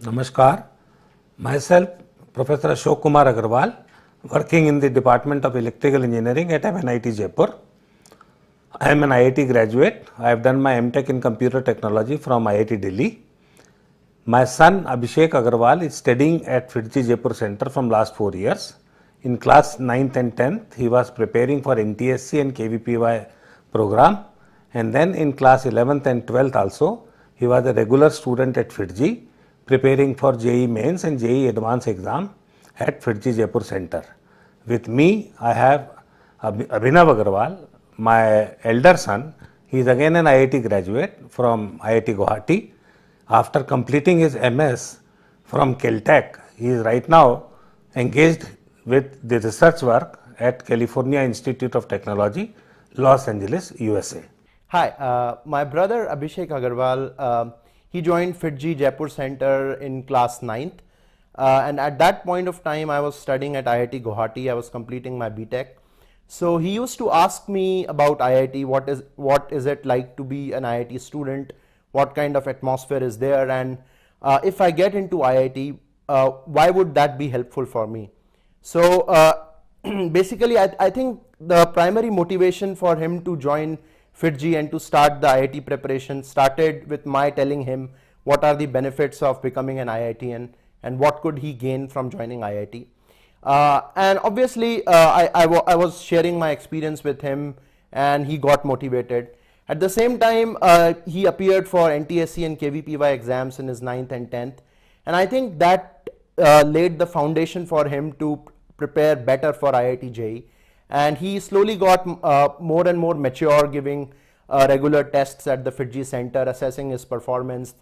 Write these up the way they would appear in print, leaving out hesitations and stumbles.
Namaskar. Myself, Professor Ashok Kumar Agarwal, working in the Department of Electrical Engineering at MNIT Jaipur. I am an IIT graduate. I have done my MTech in Computer Technology from IIT Delhi. My son Abhishek Agarwal is studying at FITGI Jaipur Center from last 4 years. In class 9th and 10th, he was preparing for NTSC and KVPY program. And then in class 11th and 12th also, he was a regular student at FITGI, preparing for JEE Mains and JEE Advanced exam at FITGI Jaipur Center. With me, I have Abhinav Agarwal, my elder son. He is again an IIT graduate from IIT Guwahati. After completing his MS from Caltech, he is right now engaged with the research work at California Institute of Technology, Los Angeles, USA. Hi, my brother Abhishek Agarwal, he joined FITGI Jaipur Center in class 9th, and at that point of time I was studying at IIT Guwahati. I was completing my BTech. So he used to ask me about IIT, what is it like to be an IIT student, what kind of atmosphere is there, and if I get into IIT, why would that be helpful for me? So basically I think the primary motivation for him to join FITGI and to start the IIT preparation started with my telling him what are the benefits of becoming an IITian and what could he gain from joining IIT. And obviously I was sharing my experience with him and he got motivated. At the same time, he appeared for NTSC and KVPY exams in his 9th and 10th, and I think that laid the foundation for him to prepare better for IIT JEE. And he slowly got more and more mature, giving regular tests at the FITGI Center, assessing his performance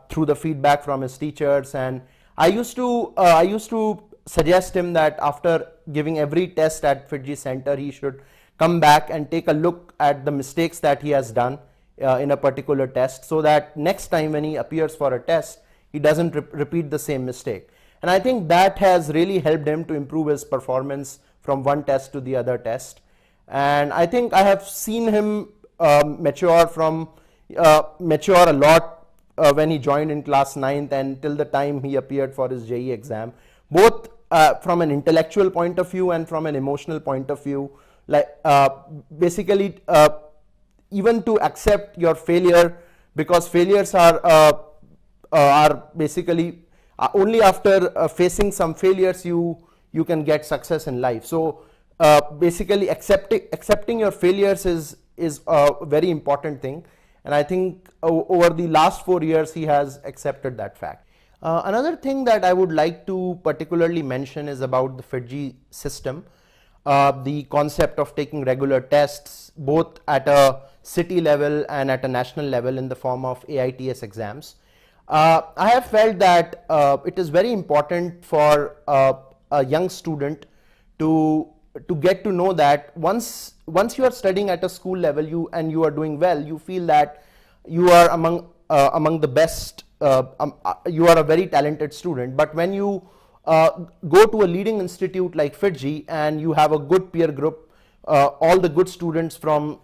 through the feedback from his teachers. And I used to suggest him that after giving every test at FITGI Center, he should come back and take a look at the mistakes that he has done in a particular test, so that next time when he appears for a test, he doesn't repeat the same mistake. And I think that has really helped him to improve his performance from one test to the other test. And I think I have seen him mature a lot when he joined in class 9th and till the time he appeared for his JEE exam, both from an intellectual point of view and from an emotional point of view. Like basically even to accept your failure, because failures are basically only after facing some failures you can get success in life. So basically accepting your failures is a very important thing, and I think over the last 4 years he has accepted that fact. Another thing that I would like to particularly mention is about the FITGI system. The concept of taking regular tests both at a city level and at a national level in the form of AITS exams. I have felt that it is very important for a young student to get to know that once you are studying at a school level and you are doing well, you feel that you are among the best, you are a very talented student. But when you go to a leading institute like FITGI and you have a good peer group, all the good students from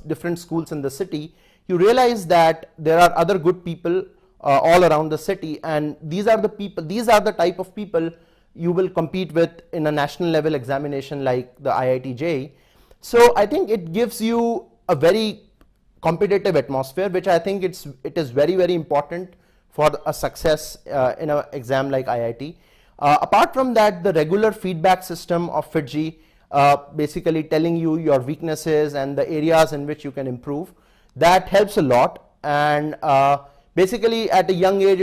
different schools in the city, you realize that there are other good people all around the city, and these are the type of people you will compete with in a national level examination like the IIT JEE. So I think it gives you a very competitive atmosphere, which I think it is very, very important for a success in an exam like IIT. Apart from that, the regular feedback system of FITGI, basically telling you your weaknesses and the areas in which you can improve, that helps a lot. And basically at a young age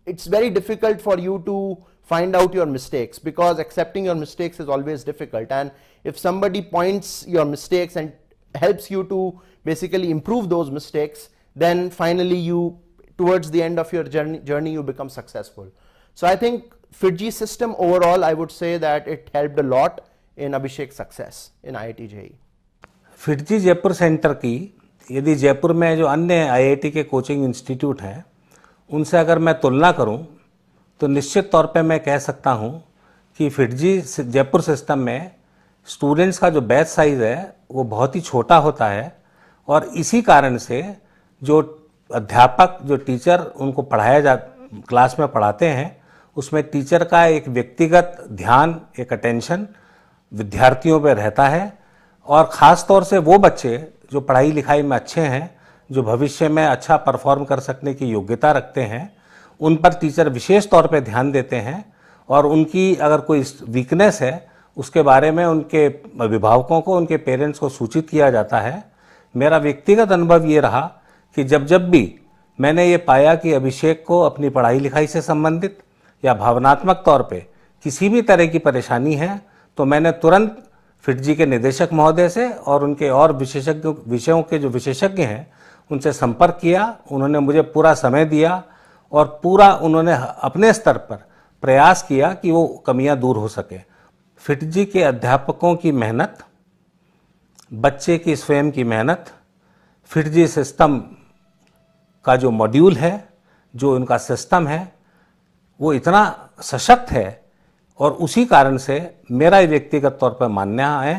it's very difficult for you to find out your mistakes, because accepting your mistakes is always difficult. And if somebody points your mistakes and helps you to basically improve those mistakes, then finally towards the end of your journey you become successful. So I think FITGI system overall, I would say that it helped a lot in Abhishek's success in IIT JEE. FITGI Jaipur centre की यदि जयपुर में जो अन्य IIT के coaching institute हैं उनसे अगर मैं तुलना करूं तो निश्चित तौर पे मैं कह सकता हूं कि FITGI जयपुर सिस्टम में स्टूडेंट्स का जो बैच साइज है वो बहुत ही छोटा होता है, और इसी कारण से जो अध्यापक जो टीचर उनको क्लास में पढ़ाते हैं उसमें टीचर का एक व्यक्तिगत ध्यान, एक अटेंशन विद्यार्थियों पर रहता है। और ख़ास तौर से वो बच्चे जो पढ़ाई लिखाई में अच्छे हैं, जो भविष्य में अच्छा परफॉर्म कर सकने की योग्यता रखते हैं, उन पर टीचर विशेष तौर पे ध्यान देते हैं और उनकी अगर कोई वीकनेस है उसके बारे में उनके अभिभावकों को, उनके पेरेंट्स को सूचित किया जाता है। मेरा व्यक्तिगत अनुभव ये रहा कि जब जब भी मैंने ये पाया कि अभिषेक को अपनी पढ़ाई लिखाई से संबंधित या भावनात्मक तौर पे किसी भी तरह की परेशानी है, तो मैंने तुरंत फिटजी के निदेशक महोदय से और उनके और विषयों के जो विशेषज्ञ हैं उनसे संपर्क किया। उन्होंने मुझे पूरा समय दिया और पूरा उन्होंने अपने स्तर पर प्रयास किया कि वो कमियां दूर हो सके। फिटजी के अध्यापकों की मेहनत, बच्चे की स्वयं की मेहनत, फिटजी सिस्टम का जो मॉड्यूल है, जो उनका सिस्टम है, वो इतना सशक्त है और उसी कारण से मेरा व्यक्तिगत तौर पर मानना है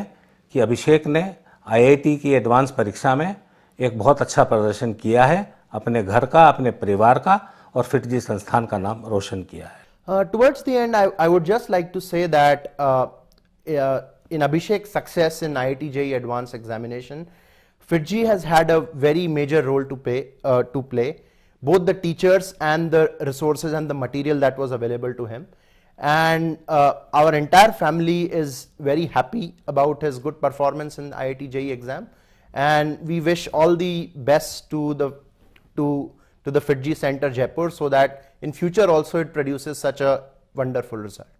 कि अभिषेक ने आईआईटी की एडवांस परीक्षा में एक बहुत अच्छा प्रदर्शन किया है, अपने घर का, अपने परिवार का और फिटजी संस्थान का नाम रोशन किया है। Towards the end, I would just like to say that in Abhishek's success in IIT JEE Advanced Examination, FITGI has had a very major role to play, both the teachers and the resources and the material that was available to him. And our entire family is very happy about his good performance in IIT JEE exam, and we wish all the best to the FITGI Center Jaipur so that in future also it produces such a wonderful result.